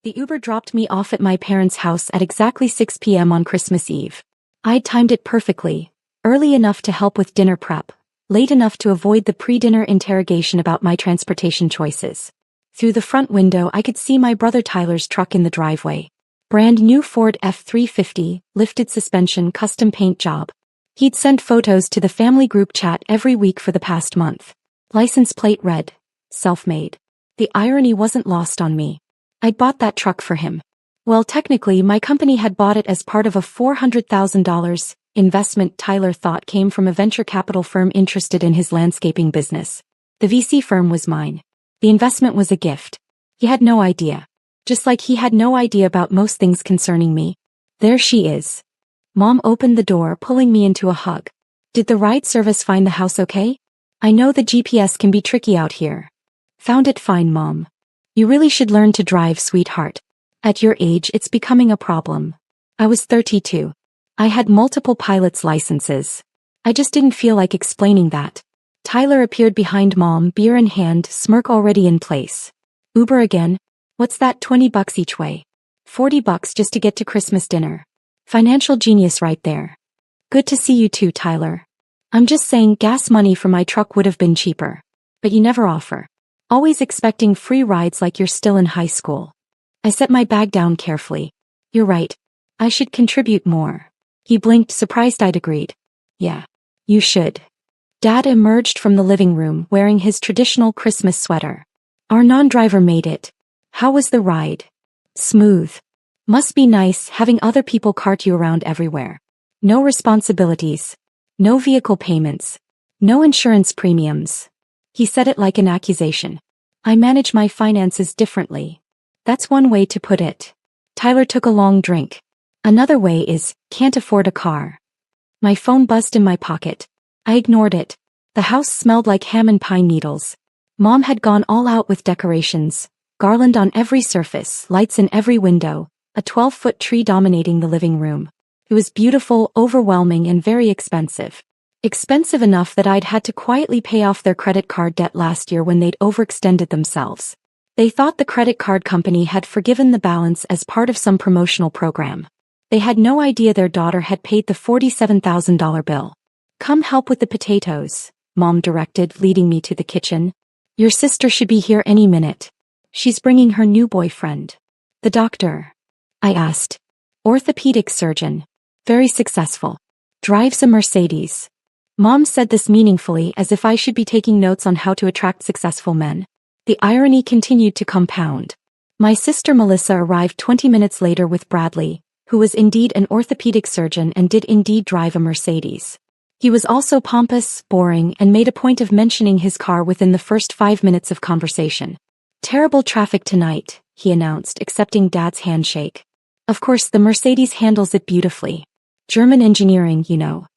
The Uber dropped me off at my parents' house at exactly 6 p.m. on Christmas Eve. I'd timed it perfectly, early enough to help with dinner prep, late enough to avoid the pre-dinner interrogation about my transportation choices. Through the front window I could see my brother Tyler's truck in the driveway. Brand new Ford F-350, lifted suspension custom paint job. He'd sent photos to the family group chat every week for the past month. License plate red, self-made. The irony wasn't lost on me. I'd bought that truck for him. Well, technically my company had bought it as part of a $400,000 investment Tyler thought came from a venture capital firm interested in his landscaping business. The VC firm was mine. The investment was a gift. He had no idea. Just like he had no idea about most things concerning me. There she is. Mom opened the door, pulling me into a hug. Did the ride service find the house okay? I know the GPS can be tricky out here. Found it fine, Mom. You really should learn to drive, sweetheart. At your age it's becoming a problem. I was 32. I had multiple pilot's licenses. I just didn't feel like explaining that. Tyler appeared behind Mom, beer in hand, smirk already in place. Uber again? What's that, $20 each way? $40 just to get to Christmas dinner. Financial genius right there. Good to see you too, Tyler. I'm just saying gas money for my truck would have been cheaper. But you never offer. Always expecting free rides like you're still in high school. I set my bag down carefully. You're right. I should contribute more. He blinked, surprised I'd agreed. Yeah. You should. Dad emerged from the living room wearing his traditional Christmas sweater. Our non-driver made it. How was the ride? Smooth. Must be nice having other people cart you around everywhere. No responsibilities. No vehicle payments. No insurance premiums. He said it like an accusation. I manage my finances differently. That's one way to put it. Tyler took a long drink. Another way is, can't afford a car. My phone buzzed in my pocket. I ignored it. The house smelled like ham and pine needles. Mom had gone all out with decorations. Garland on every surface, lights in every window, a 12-foot tree dominating the living room. It was beautiful, overwhelming, and very expensive. Expensive enough that I'd had to quietly pay off their credit card debt last year when they'd overextended themselves. They thought the credit card company had forgiven the balance as part of some promotional program. They had no idea their daughter had paid the $47,000 bill. Come help with the potatoes, Mom directed, leading me to the kitchen. Your sister should be here any minute. She's bringing her new boyfriend. The doctor? I asked. Orthopedic surgeon. Very successful. Drives a Mercedes. Mom said this meaningfully, as if I should be taking notes on how to attract successful men. The irony continued to compound. My sister Melissa arrived 20 minutes later with Bradley, who was indeed an orthopedic surgeon and did indeed drive a Mercedes. He was also pompous, boring, and made a point of mentioning his car within the first 5 minutes of conversation. Terrible traffic tonight, he announced, accepting Dad's handshake. Of course, the Mercedes handles it beautifully. German engineering, you know.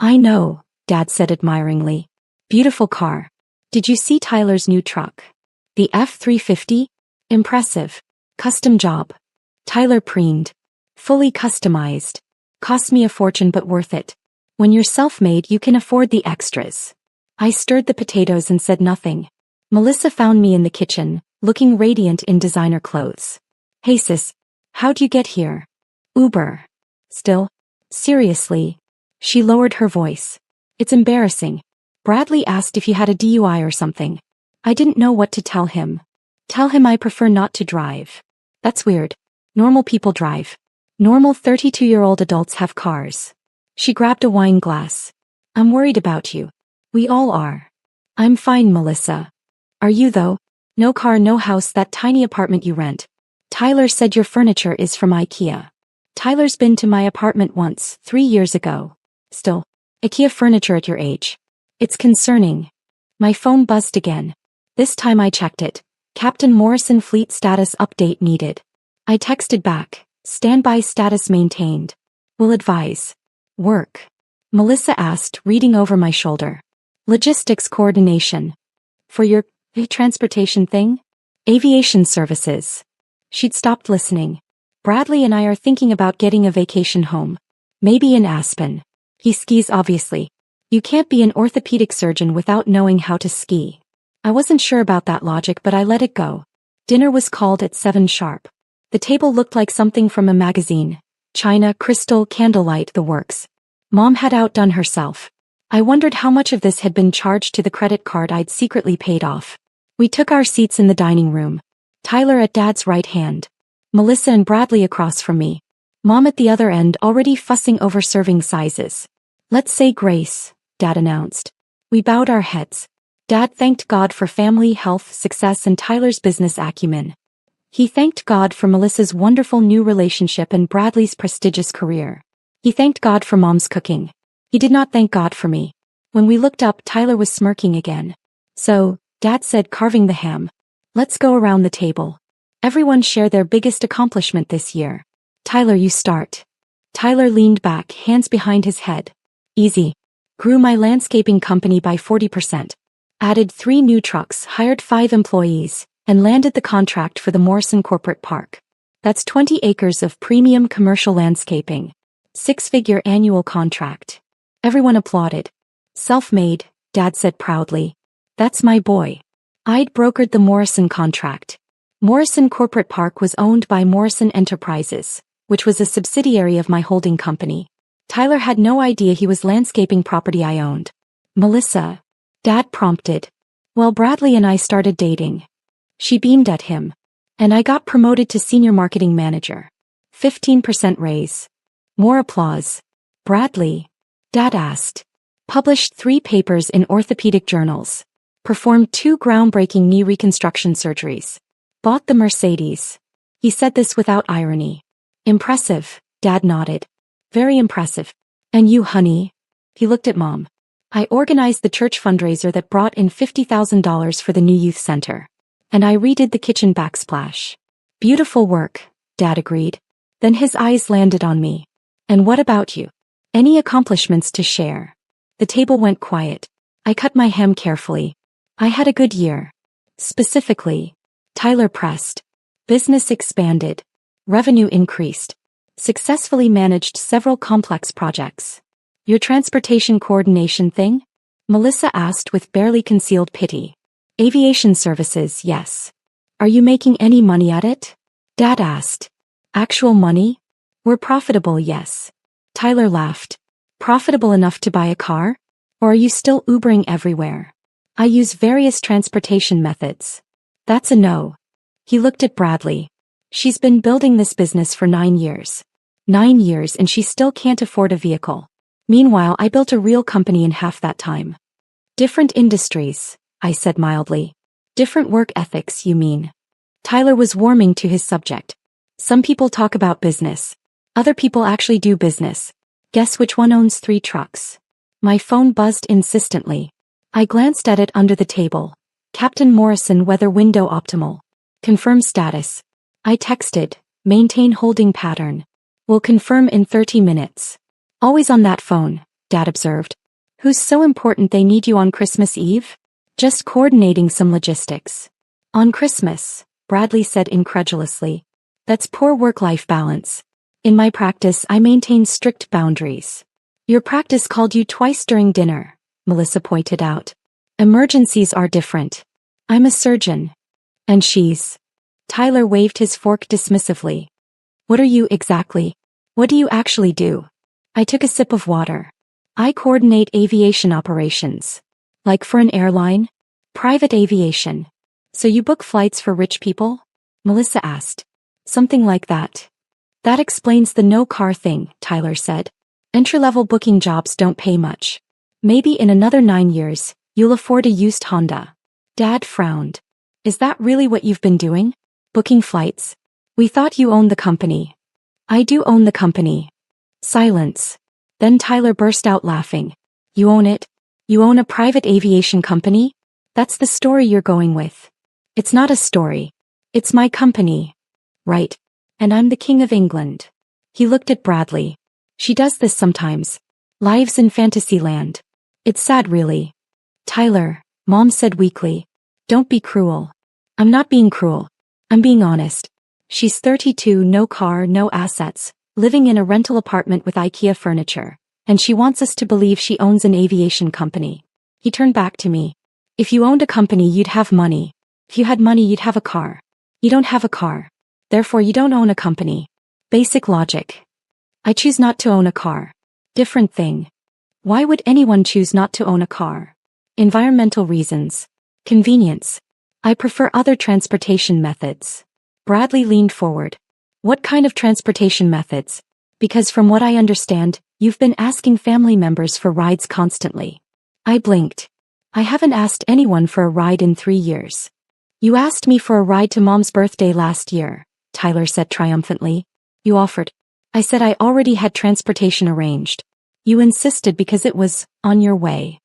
I know, Dad said admiringly. Beautiful car. Did you see Tyler's new truck? The F-350? Impressive. Custom job. Tyler preened. Fully customized. Cost me a fortune but worth it. When you're self-made you can afford the extras. I stirred the potatoes and said nothing. Melissa found me in the kitchen, looking radiant in designer clothes. Hey sis, how'd you get here? Uber. Still? Seriously? She lowered her voice. It's embarrassing. Bradley asked if you had a DUI or something. I didn't know what to tell him. Tell him I prefer not to drive. That's weird. Normal people drive. Normal 32-year-old adults have cars. She grabbed a wine glass. I'm worried about you. We all are. I'm fine, Melissa. Are you though? No car, no house, that tiny apartment you rent. Tyler said your furniture is from IKEA. Tyler's been to my apartment once, 3 years ago. Still, IKEA furniture at your age. It's concerning. My phone buzzed again. This time I checked it. Captain Morrison Fleet status update needed. I texted back. Standby status maintained. Will advise. Work. Melissa asked, reading over my shoulder. Logistics coordination. For your transportation thing? Aviation services. She'd stopped listening. Bradley and I are thinking about getting a vacation home. Maybe in Aspen. He skis obviously. You can't be an orthopedic surgeon without knowing how to ski. I wasn't sure about that logic but I let it go. Dinner was called at 7 sharp. The table looked like something from a magazine. China, crystal, candlelight, the works. Mom had outdone herself. I wondered how much of this had been charged to the credit card I'd secretly paid off. We took our seats in the dining room. Tyler at Dad's right hand. Melissa and Bradley across from me. Mom at the other end already fussing over serving sizes. "Let's say grace," Dad announced. We bowed our heads. Dad thanked God for family, health, success, and Tyler's business acumen. He thanked God for Melissa's wonderful new relationship and Bradley's prestigious career. He thanked God for Mom's cooking. He did not thank God for me. When we looked up, Tyler was smirking again. "So," Dad said, carving the ham. "Let's go around the table. Everyone share their biggest accomplishment this year. Tyler, you start." Tyler leaned back, hands behind his head. "Easy. Grew my landscaping company by 40%. Added 3 new trucks, hired 5 employees, and landed the contract for the Morrison Corporate Park. That's 20 acres of premium commercial landscaping. 6-figure annual contract." Everyone applauded. "Self-made," Dad said proudly. "That's my boy." I'd brokered the Morrison contract. Morrison Corporate Park was owned by Morrison Enterprises, which was a subsidiary of my holding company. Tyler had no idea he was landscaping property I owned. "Melissa," Dad prompted. "Well, Bradley and I started dating." She beamed at him. "And I got promoted to senior marketing manager. 15% raise." More applause. "Bradley?" Dad asked. "Published 3 papers in orthopedic journals. Performed 2 groundbreaking knee reconstruction surgeries. Bought the Mercedes." He said this without irony. "Impressive," Dad nodded. "Very impressive. And you, honey?" He looked at Mom. "I organized the church fundraiser that brought in $50,000 for the new youth center. And I redid the kitchen backsplash." "Beautiful work," Dad agreed. Then his eyes landed on me. "And what about you? Any accomplishments to share?" The table went quiet. I cut my ham carefully. "I had a good year." "Specifically?" Tyler pressed. "Business expanded. Revenue increased. Successfully managed several complex projects." "Your transportation coordination thing?" Melissa asked with barely concealed pity. "Aviation services, yes." "Are you making any money at it?" Dad asked. "Actual money?" "We're profitable, yes." Tyler laughed. "Profitable enough to buy a car? Or are you still Ubering everywhere?" "I use various transportation methods." "That's a no." He looked at Bradley. "She's been building this business for 9 years. 9 years and she still can't afford a vehicle. Meanwhile, I built a real company in half that time." "Different industries," I said mildly. "Different work ethics, you mean?" Tyler was warming to his subject. "Some people talk about business. Other people actually do business. Guess which one owns 3 trucks?" My phone buzzed insistently. I glanced at it under the table. "Captain Morrison, weather window optimal. Confirm status." I texted, "Maintain holding pattern. Will confirm in 30 minutes. "Always on that phone," Dad observed. "Who's so important they need you on Christmas Eve?" "Just coordinating some logistics." "On Christmas," Bradley said incredulously. "That's poor work-life balance. In my practice, I maintain strict boundaries." "Your practice called you twice during dinner," Melissa pointed out. "Emergencies are different. I'm a surgeon." "And she's..." Tyler waved his fork dismissively. "What are you exactly? What do you actually do?" I took a sip of water. "I coordinate aviation operations." "Like for an airline?" "Private aviation." "So you book flights for rich people?" Melissa asked. "Something like that." "That explains the no-car thing," Tyler said. "Entry-level booking jobs don't pay much. Maybe in another 9 years, you'll afford a used Honda." Dad frowned. "Is that really what you've been doing? Booking flights? We thought you owned the company." "I do own the company." Silence. Then Tyler burst out laughing. "You own it? You own a private aviation company? That's the story you're going with." "It's not a story. It's my company." "Right. And I'm the King of England." He looked at Bradley. "She does this sometimes. Lives in Fantasyland. It's sad, really." "Tyler," Mom said weakly. "Don't be cruel." "I'm not being cruel. I'm being honest. She's 32, no car, no assets, living in a rental apartment with IKEA furniture, and she wants us to believe she owns an aviation company." He turned back to me. "If you owned a company, you'd have money. If you had money, you'd have a car. You don't have a car." Therefore you don't own a company. Basic logic. I choose not to own a car. Different thing. Why would anyone choose not to own a car? Environmental reasons. Convenience. I prefer other transportation methods. Bradley leaned forward. What kind of transportation methods? Because from what I understand, you've been asking family members for rides constantly. I blinked. I haven't asked anyone for a ride in 3 years. You asked me for a ride to Mom's birthday last year, Tyler said triumphantly. You offered. I said I already had transportation arranged. You insisted because it was on your way.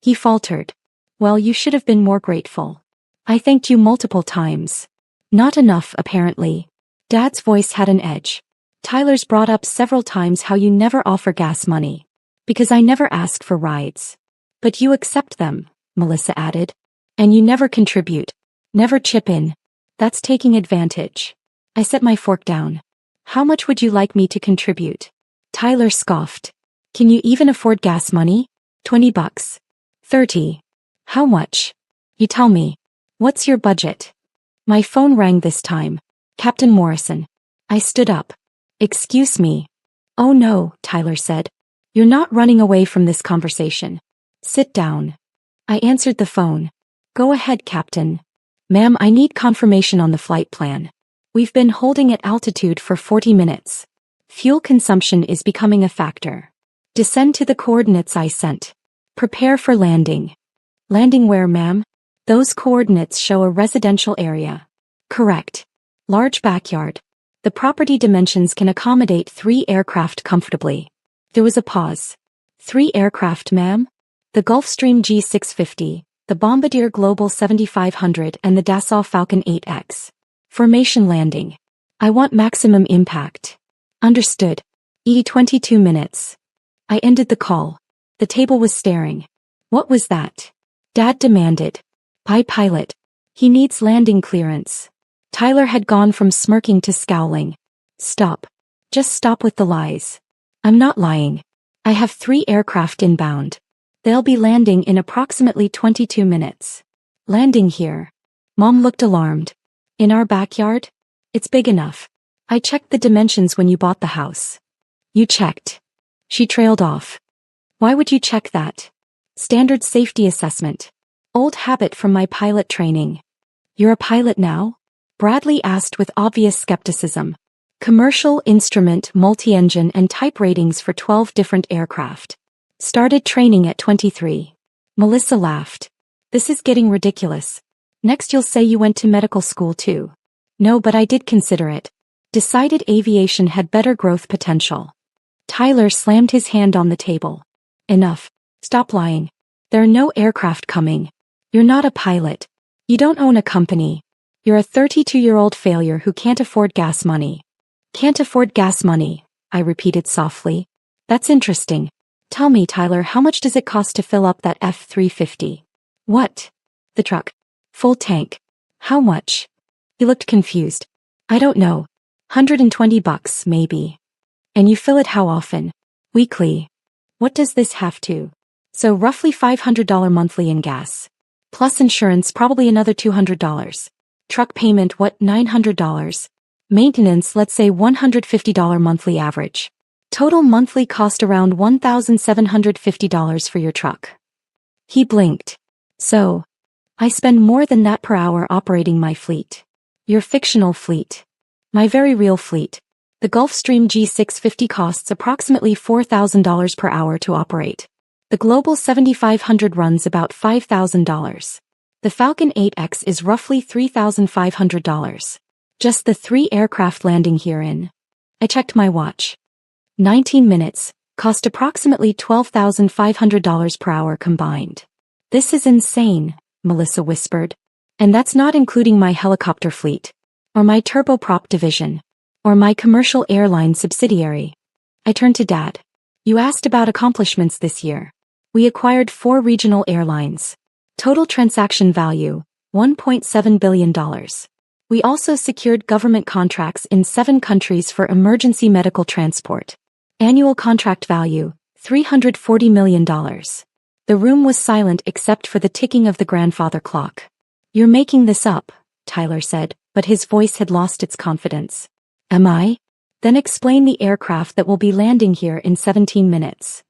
He faltered. Well, you should have been more grateful. I thanked you multiple times. Not enough, apparently. Dad's voice had an edge. Tyler's brought up several times how you never offer gas money. Because I never ask for rides. But you accept them, Melissa added. And you never contribute. Never chip in. That's taking advantage. I set my fork down. How much would you like me to contribute? Tyler scoffed. Can you even afford gas money? $20. 30. How much? You tell me. What's your budget? My phone rang this time. Captain Morrison. I stood up. Excuse me. Oh no, Tyler said. You're not running away from this conversation. Sit down. I answered the phone. Go ahead, Captain. Ma'am, I need confirmation on the flight plan. We've been holding at altitude for 40 minutes. Fuel consumption is becoming a factor. Descend to the coordinates I sent. Prepare for landing. Landing where, ma'am? Those coordinates show a residential area. Correct. Large backyard. The property dimensions can accommodate 3 aircraft comfortably. There was a pause. 3 aircraft, ma'am? The Gulfstream G650, the Bombardier Global 7500 and the Dassault Falcon 8X. Formation landing. I want maximum impact. Understood. 22 minutes. I ended the call. The table was staring. What was that? Dad demanded. Pilot. He needs landing clearance. Tyler had gone from smirking to scowling. Stop. Just stop with the lies. I'm not lying. I have 3 aircraft inbound. They'll be landing in approximately 22 minutes. Landing here. Mom looked alarmed. In our backyard? It's big enough. I checked the dimensions when you bought the house. You checked. She trailed off. Why would you check that? Standard safety assessment. Old habit from my pilot training. You're a pilot now? Bradley asked with obvious skepticism. Commercial, instrument, multi-engine and type ratings for 12 different aircraft. Started training at 23. Melissa laughed. This is getting ridiculous. Next you'll say you went to medical school too. No, but I did consider it. Decided aviation had better growth potential. Tyler slammed his hand on the table. Enough. Stop lying. There are no aircraft coming. You're not a pilot. You don't own a company. You're a 32-year-old failure who can't afford gas money. Can't afford gas money, I repeated softly. That's interesting. Tell me, Tyler, how much does it cost to fill up that F-350? What? The truck. Full tank. How much? He looked confused. I don't know. $120, maybe. And you fill it how often? Weekly. What does this have to? So roughly $500 monthly in gas. Plus insurance, probably another $200. Truck payment, what, $900? Maintenance, let's say $150 monthly average. Total monthly cost around $1,750 for your truck. He blinked. So, I spend more than that per hour operating my fleet. Your fictional fleet. My very real fleet. The Gulfstream G650 costs approximately $4,000 per hour to operate. The Global 7500 runs about $5,000. The Falcon 8X is roughly $3,500. Just the 3 aircraft landing herein. I checked my watch. 19 minutes, cost approximately $12,500 per hour combined. This is insane, Melissa whispered. And that's not including my helicopter fleet, or my turboprop division, or my commercial airline subsidiary. I turned to Dad. You asked about accomplishments this year. We acquired 4 regional airlines. Total transaction value, $1.7 billion. We also secured government contracts in 7 countries for emergency medical transport. Annual contract value, $340 million. The room was silent except for the ticking of the grandfather clock. You're making this up, Tyler said. but his voice had lost its confidence. Am I? Then explain the aircraft that will be landing here in 17 minutes.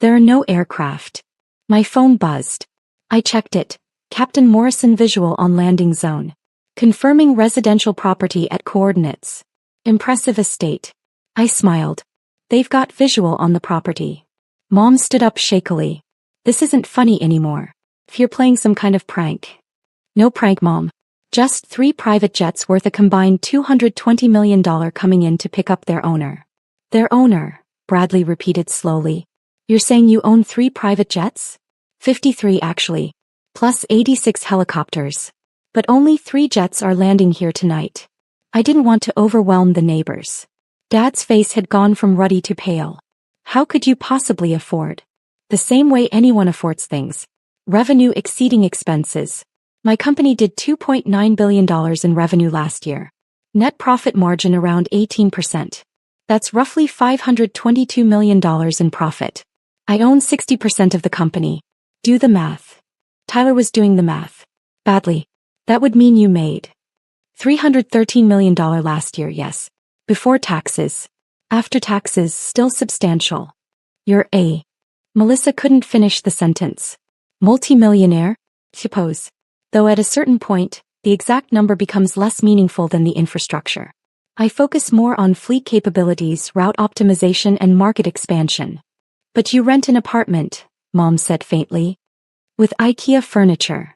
There are no aircraft. My phone buzzed. I checked it. Captain Morrison visual on landing zone. Confirming residential property at coordinates. Impressive estate. I smiled. They've got visual on the property. Mom stood up shakily. This isn't funny anymore. If you're playing some kind of prank. No prank, Mom. Just 3 private jets worth a combined $220 million coming in to pick up their owner. Their owner, Bradley repeated slowly. You're saying you own 3 private jets? 53 actually. Plus 86 helicopters. But only 3 jets are landing here tonight. I didn't want to overwhelm the neighbors. Dad's face had gone from ruddy to pale. How could you possibly afford? The same way anyone affords things. Revenue exceeding expenses. My company did $2.9 billion in revenue last year. Net profit margin around 18%. That's roughly $522 million in profit. I own 60% of the company. Do the math. Tyler was doing the math. Badly. That would mean you made $313 million last year, yes. Before taxes. After taxes, still substantial. You're a. Melissa couldn't finish the sentence. Multimillionaire? Suppose. Though at a certain point, the exact number becomes less meaningful than the infrastructure. I focus more on fleet capabilities, route optimization, and market expansion. But you rent an apartment, Mom said faintly. With IKEA furniture.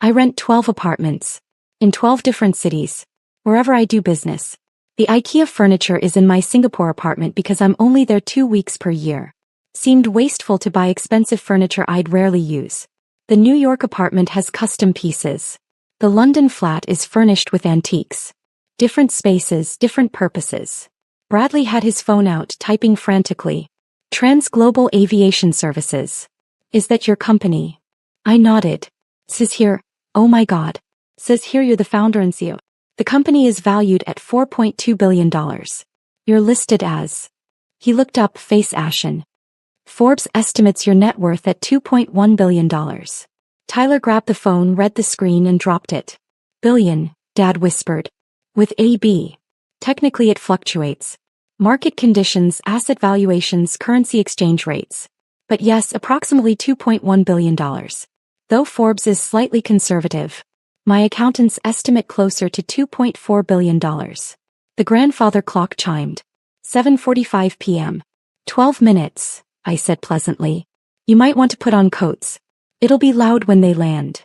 I rent 12 apartments. In 12 different cities. Wherever I do business. The IKEA furniture is in my Singapore apartment because I'm only there 2 weeks per year. Seemed wasteful to buy expensive furniture I'd rarely use. The New York apartment has custom pieces. The London flat is furnished with antiques. Different spaces, different purposes. Bradley had his phone out, typing frantically. Transglobal Aviation Services. Is that your company? I nodded. Says here, oh my God. Says here you're the founder and CEO. The company is valued at $4.2 billion. You're listed as. He looked up, face ashen. Forbes estimates your net worth at $2.1 billion. Tyler grabbed the phone, read the screen and dropped it. Billion, Dad whispered. With AB. Technically it fluctuates. Market conditions, asset valuations, currency exchange rates. But yes, approximately $2.1 billion. Though Forbes is slightly conservative. My accountants estimate closer to $2.4 billion. The grandfather clock chimed. 7:45 p.m. 12 minutes. I said pleasantly. You might want to put on coats. It'll be loud when they land.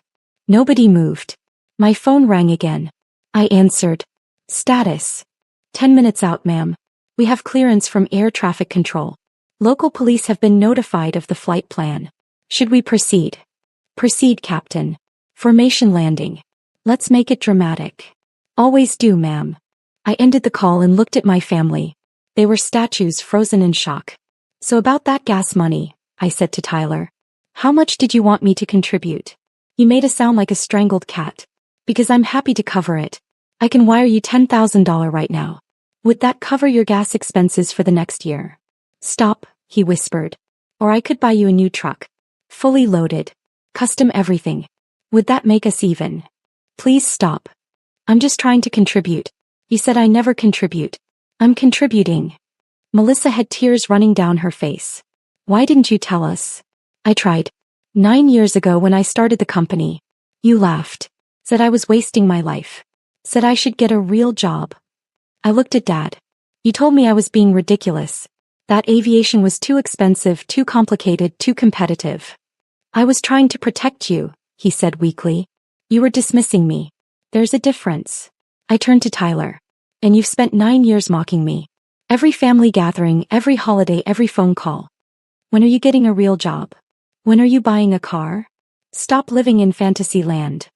Nobody moved. My phone rang again. I answered. Status. 10 minutes out, ma'am. We have clearance from air traffic control. Local police have been notified of the flight plan. Should we proceed? Proceed, Captain. Formation landing. Let's make it dramatic. Always do, ma'am. I ended the call and looked at my family. They were statues, frozen in shock. So about that gas money, I said to Tyler. How much did you want me to contribute? You made a sound like a strangled cat. Because I'm happy to cover it. I can wire you $10,000 right now. Would that cover your gas expenses for the next year? Stop, he whispered. Or I could buy you a new truck. Fully loaded. Custom everything. Would that make us even? Please stop. I'm just trying to contribute. You said I never contribute. I'm contributing. Melissa had tears running down her face. Why didn't you tell us? I tried. 9 years ago when I started the company. You laughed. Said I was wasting my life. Said I should get a real job. I looked at Dad. You told me I was being ridiculous. That aviation was too expensive, too complicated, too competitive. I was trying to protect you, he said weakly. You were dismissing me. There's a difference. I turned to Tyler. And you've spent 9 years mocking me. Every family gathering, every holiday, every phone call. When are you getting a real job? When are you buying a car? Stop living in fantasy land.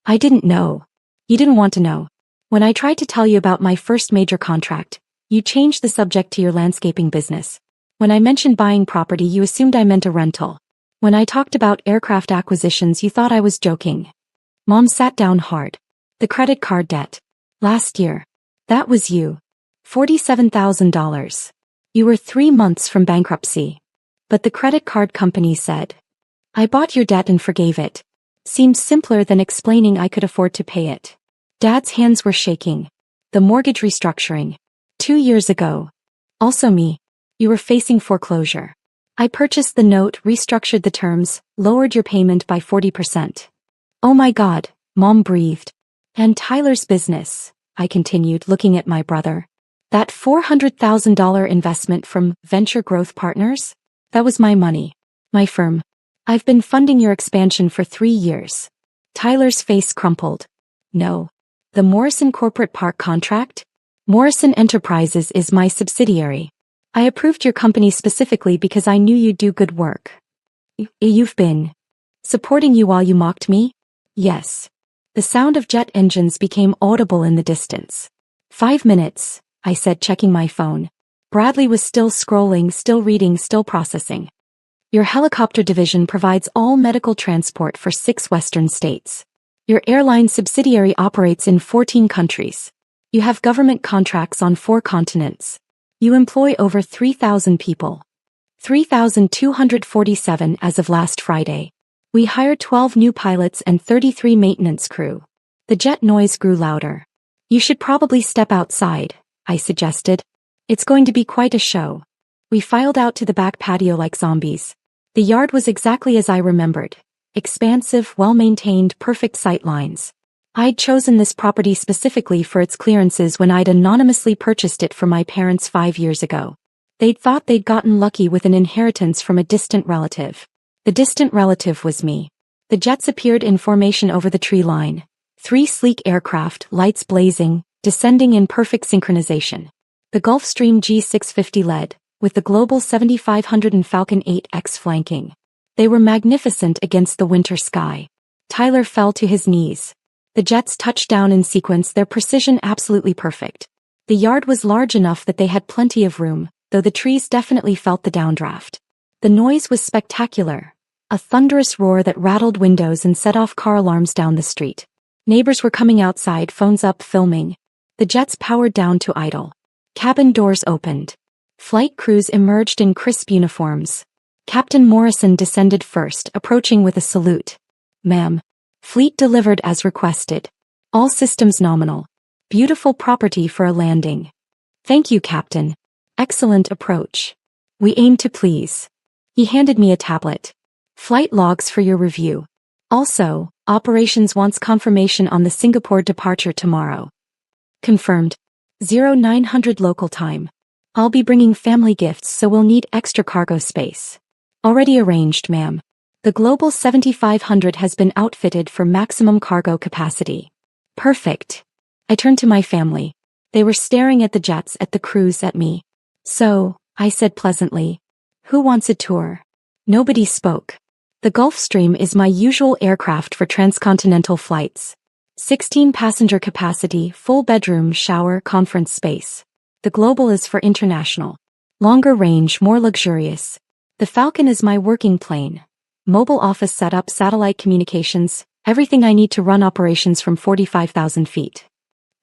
I didn't know. You didn't want to know. When I tried to tell you about my first major contract, you changed the subject to your landscaping business. When I mentioned buying property, you assumed I meant a rental. When I talked about aircraft acquisitions, you thought I was joking. Mom sat down hard. The credit card debt. Last year. That was you. $47,000. You were 3 months from bankruptcy. But the credit card company said, I bought your debt and forgave it. Seemed simpler than explaining I could afford to pay it. Dad's hands were shaking. The mortgage restructuring. 2 years ago. Also me. You were facing foreclosure. I purchased the note, restructured the terms, lowered your payment by 40%. Oh my God, Mom breathed. And Tyler's business, I continued, looking at my brother. That $400,000 investment from Venture Growth Partners? That was my money. My firm. I've been funding your expansion for 3 years. Tyler's face crumpled. No. The Morrison Corporate Park contract? Morrison Enterprises is my subsidiary. I approved your company specifically because I knew you'd do good work. You've been supporting you while you mocked me? Yes. The sound of jet engines became audible in the distance. 5 minutes, I said, checking my phone. Bradley was still scrolling, still reading, still processing. Your helicopter division provides all medical transport for 6 western states. Your airline subsidiary operates in 14 countries. You have government contracts on 4 continents. You employ over 3,000 people. 3,247 as of last Friday. We hired 12 new pilots and 33 maintenance crew. The jet noise grew louder. You should probably step outside, I suggested. It's going to be quite a show. We filed out to the back patio like zombies. The yard was exactly as I remembered. Expansive, well-maintained, perfect sight lines. I'd chosen this property specifically for its clearances when I'd anonymously purchased it for my parents 5 years ago. They'd thought they'd gotten lucky with an inheritance from a distant relative. The distant relative was me. The jets appeared in formation over the tree line. 3 sleek aircraft, lights blazing, descending in perfect synchronization. The Gulfstream G650 led, with the Global 7500 and Falcon 8X flanking. They were magnificent against the winter sky. Tyler fell to his knees. The jets touched down in sequence, their precision absolutely perfect. The yard was large enough that they had plenty of room, though the trees definitely felt the downdraft. The noise was spectacular. A thunderous roar that rattled windows and set off car alarms down the street. Neighbors were coming outside, phones up, filming. The jets powered down to idle. Cabin doors opened. Flight crews emerged in crisp uniforms. Captain Morrison descended first, approaching with a salute. Ma'am. Fleet delivered as requested. All systems nominal. Beautiful property for a landing. Thank you, Captain. Excellent approach. We aim to please. He handed me a tablet. Flight logs for your review. Also, operations wants confirmation on the Singapore departure tomorrow. Confirmed. 0900 local time. I'll be bringing family gifts, so we'll need extra cargo space. Already arranged, ma'am. The Global 7500 has been outfitted for maximum cargo capacity. Perfect. I turned to my family. They were staring at the jets, at the crews, at me. So, I said pleasantly. Who wants a tour? Nobody spoke. The Gulfstream is my usual aircraft for transcontinental flights. 16 passenger capacity, full bedroom, shower, conference space. The Global is for international. Longer range, more luxurious. The Falcon is my working plane. Mobile office setup, satellite communications, everything I need to run operations from 45,000 feet.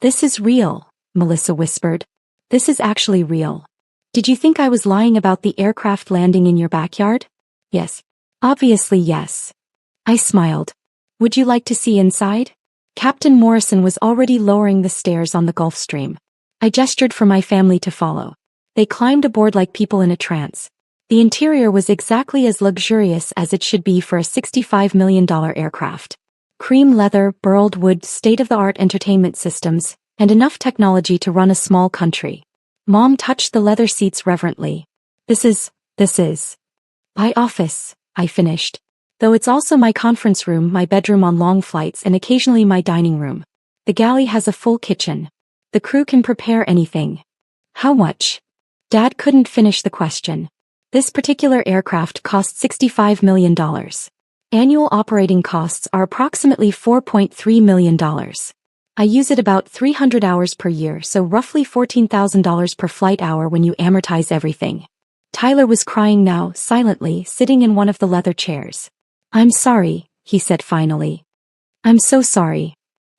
This is real, Melissa whispered. This is actually real. Did you think I was lying about the aircraft landing in your backyard? Yes. Obviously yes. I smiled. Would you like to see inside? Captain Morrison was already lowering the stairs on the Gulfstream. I gestured for my family to follow. They climbed aboard like people in a trance. The interior was exactly as luxurious as it should be for a $65 million aircraft. Cream leather, burled wood, state-of-the-art entertainment systems, and enough technology to run a small country. Mom touched the leather seats reverently. This is my office, I finished. Though it's also my conference room, my bedroom on long flights, and occasionally my dining room. The galley has a full kitchen. The crew can prepare anything. How much? Dad couldn't finish the question. This particular aircraft cost $65 million. Annual operating costs are approximately $4.3 million. I use it about 300 hours per year, so roughly $14,000 per flight hour when you amortize everything. Tyler was crying now, silently, sitting in one of the leather chairs. I'm sorry, he said finally. I'm so sorry.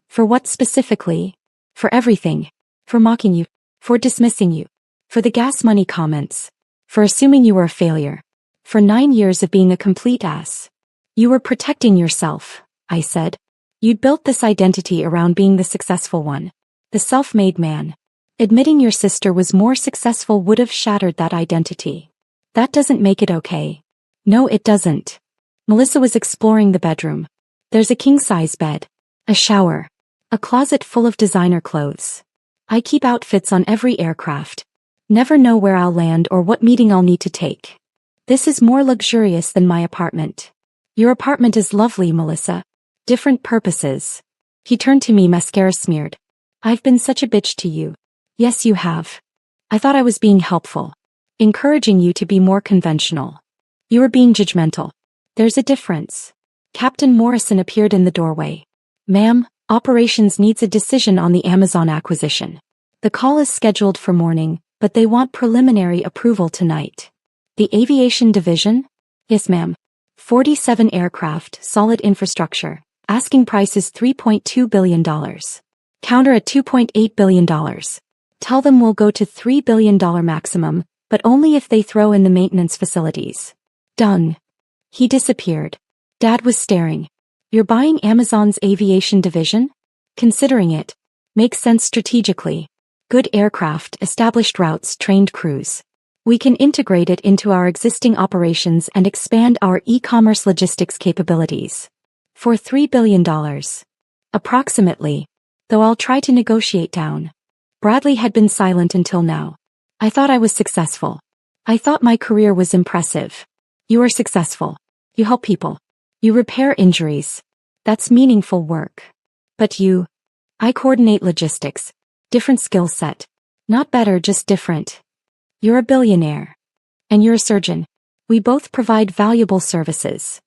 For what specifically? For everything. For mocking you. For dismissing you. For the gas money comments. For assuming you were a failure. For 9 years of being a complete ass. You were protecting yourself, I said. You'd built this identity around being the successful one. The self-made man. Admitting your sister was more successful would have shattered that identity. That doesn't make it okay. No, it doesn't. Melissa was exploring the bedroom. There's a king-size bed. A shower. A closet full of designer clothes. I keep outfits on every aircraft. Never know where I'll land or what meeting I'll need to take. This is more luxurious than my apartment. Your apartment is lovely, Melissa. Different purposes. He turned to me, mascara smeared. I've been such a bitch to you. Yes, you have. I thought I was being helpful. Encouraging you to be more conventional. You were being judgmental. There's a difference. Captain Morrison appeared in the doorway. Ma'am, operations needs a decision on the Amazon acquisition. The call is scheduled for morning, but they want preliminary approval tonight. The aviation division? Yes, ma'am. 47 aircraft, solid infrastructure. Asking price is $3.2 billion. Counter at $2.8 billion. Tell them we'll go to $3 billion maximum, but only if they throw in the maintenance facilities. Done. He disappeared. Dad was staring. You're buying Amazon's aviation division? Considering it. Makes sense strategically. Good aircraft, established routes, trained crews. We can integrate it into our existing operations and expand our e-commerce logistics capabilities. For $3 billion. Approximately. Though I'll try to negotiate down. Bradley had been silent until now. I thought I was successful. I thought my career was impressive. You are successful. You help people. You repair injuries. That's meaningful work. But you. I coordinate logistics. Different skill set. Not better, just different. You're a billionaire. And you're a surgeon. We both provide valuable services.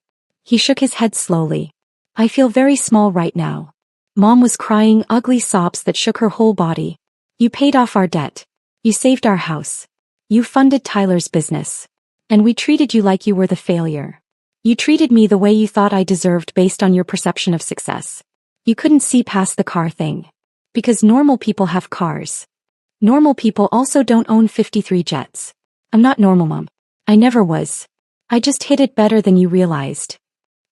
He shook his head slowly. I feel very small right now. Mom was crying ugly sobs that shook her whole body. You paid off our debt. You saved our house. You funded Tyler's business. And we treated you like you were the failure. You treated me the way you thought I deserved based on your perception of success. You couldn't see past the car thing. Because normal people have cars. Normal people also don't own 53 jets. I'm not normal, Mom. I never was. I just hid it better than you realized.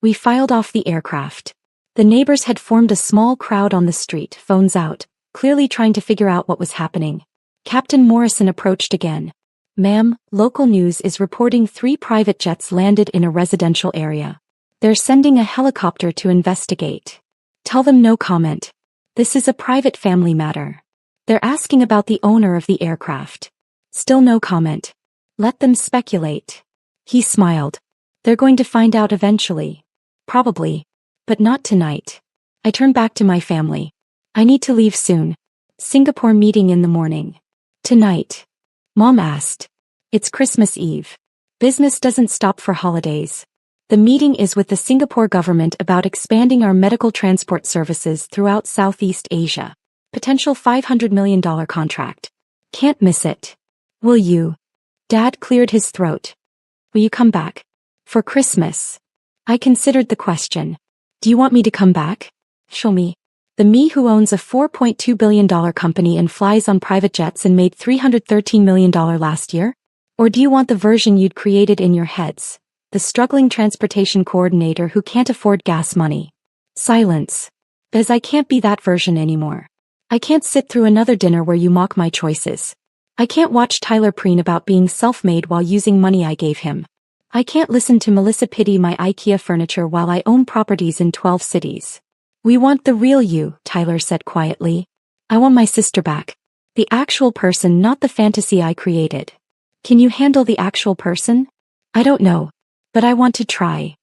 We filed off the aircraft. The neighbors had formed a small crowd on the street, phones out, clearly trying to figure out what was happening. Captain Morrison approached again. Ma'am, local news is reporting 3 private jets landed in a residential area. They're sending a helicopter to investigate. Tell them no comment. This is a private family matter. They're asking about the owner of the aircraft. Still no comment. Let them speculate. He smiled. They're going to find out eventually. Probably. But not tonight. I turn back to my family. I need to leave soon. Singapore meeting in the morning. Tonight. Mom asked. It's Christmas Eve. Business doesn't stop for holidays. The meeting is with the Singapore government about expanding our medical transport services throughout Southeast Asia. Potential $500 million contract. Can't miss it. Will you? Dad cleared his throat. Will you come back? For Christmas. I considered the question. Do you want me to come back? Show me. The me who owns a $4.2 billion company and flies on private jets and made $313 million last year? Or do you want the version you'd created in your heads? The struggling transportation coordinator who can't afford gas money. Silence. As I can't be that version anymore. I can't sit through another dinner where you mock my choices. I can't watch Tyler preen about being self-made while using money I gave him. I can't listen to Melissa pity my IKEA furniture while I own properties in 12 cities. We want the real you, Tyler said quietly. I want my sister back. The actual person, not the fantasy I created. Can you handle the actual person? I don't know. But I want to try.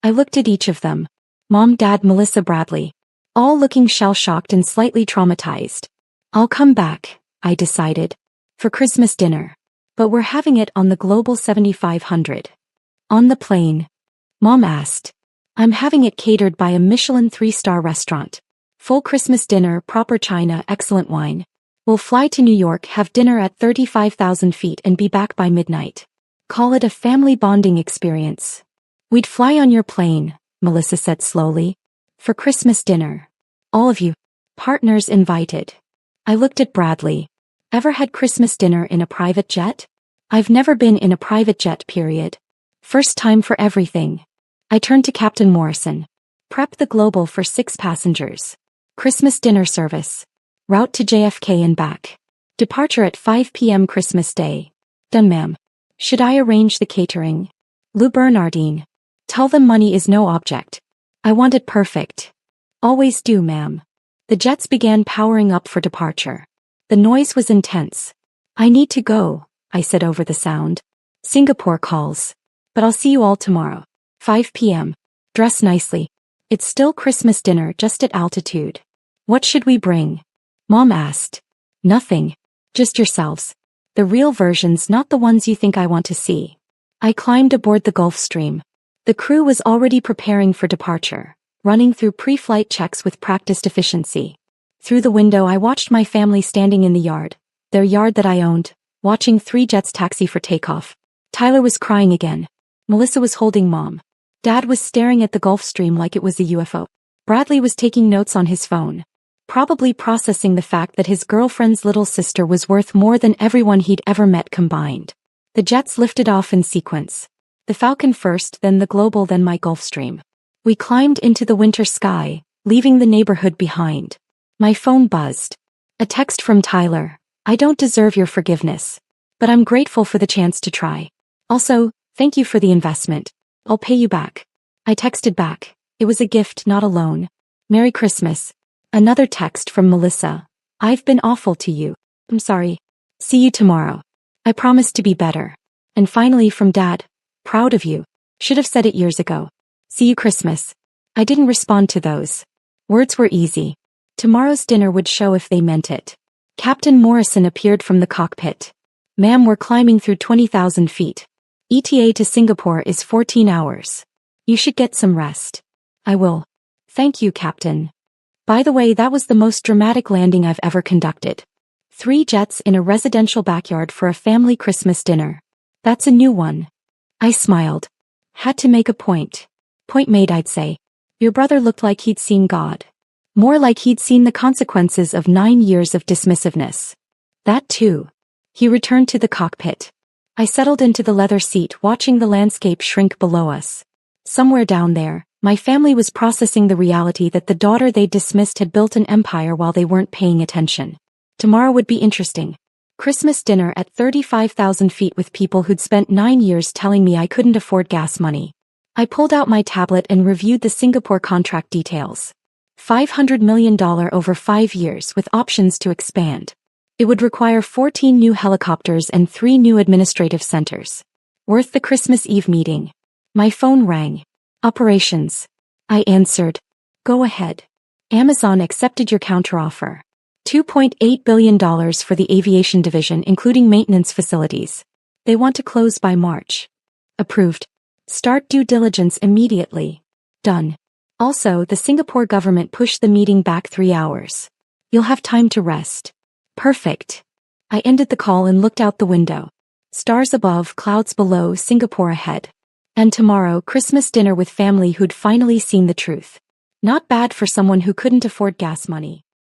I looked at each of them. Mom, Dad, Melissa, Bradley. All looking shell-shocked and slightly traumatized. I'll come back, I decided. For Christmas dinner. But we're having it on the Global 7500. On the plane. Mom asked. I'm having it catered by a Michelin 3-star restaurant. Full Christmas dinner, proper china, excellent wine. We'll fly to New York, have dinner at 35,000 feet and be back by midnight. Call it a family bonding experience. We'd fly on your plane, Melissa said slowly. For Christmas dinner. All of you. Partners invited. I looked at Bradley. Ever had Christmas dinner in a private jet? I've never been in a private jet, period. First time for everything. I turned to Captain Morrison. Prep the Global for 6 passengers. Christmas dinner service. Route to JFK and back. Departure at 5 p.m. Christmas Day. Done, ma'am. Should I arrange the catering? Lou Bernardine. Tell them money is no object. I want it perfect. Always do, ma'am. The jets began powering up for departure. The noise was intense. I need to go, I said over the sound. Singapore calls. But I'll see you all tomorrow. 5 p.m. Dress nicely. It's still Christmas dinner just at altitude. What should we bring? Mom asked. Nothing. Just yourselves. The real versions, not the ones you think I want to see. I climbed aboard the Gulfstream. The crew was already preparing for departure, running through pre-flight checks with practiced efficiency. Through the window I watched my family standing in the yard, their yard that I owned, watching 3 jets taxi for takeoff. Tyler was crying again. Melissa was holding Mom. Dad was staring at the Gulfstream like it was a UFO. Bradley was taking notes on his phone, probably processing the fact that his girlfriend's little sister was worth more than everyone he'd ever met combined. The jets lifted off in sequence. The Falcon first, then the Global, then my Gulfstream. We climbed into the winter sky, leaving the neighborhood behind. My phone buzzed. A text from Tyler. I don't deserve your forgiveness, but I'm grateful for the chance to try. Also, thank you for the investment. I'll pay you back. I texted back. It was a gift, not a loan. Merry Christmas. Another text from Melissa. I've been awful to you. I'm sorry. See you tomorrow. I promise to be better. And finally from Dad. Proud of you. Should have said it years ago. See you Christmas. I didn't respond to those. Words were easy. Tomorrow's dinner would show if they meant it. Captain Morrison appeared from the cockpit. Ma'am, we're climbing through 20,000 feet. ETA to Singapore is 14 hours. You should get some rest. I will. Thank you, Captain. By the way, that was the most dramatic landing I've ever conducted. 3 jets in a residential backyard for a family Christmas dinner. That's a new one. I smiled. Had to make a point. Point made, I'd say. Your brother looked like he'd seen God. More like he'd seen the consequences of 9 years of dismissiveness. That too. He returned to the cockpit. I settled into the leather seat, watching the landscape shrink below us. Somewhere down there, my family was processing the reality that the daughter they dismissed had built an empire while they weren't paying attention. Tomorrow would be interesting. Christmas dinner at 35,000 feet with people who'd spent 9 years telling me I couldn't afford gas money. I pulled out my tablet and reviewed the Singapore contract details. $500 million over 5 years with options to expand. It would require 14 new helicopters and 3 new administrative centers. Worth the Christmas Eve meeting. My phone rang. Operations. I answered. Go ahead. Amazon accepted your counteroffer. $2.8 billion for the aviation division, including maintenance facilities. They want to close by March. Approved. Start due diligence immediately. Done. Also, the Singapore government pushed the meeting back 3 hours. You'll have time to rest. Perfect. I ended the call and looked out the window. Stars above, clouds below, Singapore ahead. And tomorrow, Christmas dinner with family who'd finally seen the truth. Not bad for someone who couldn't afford gas money.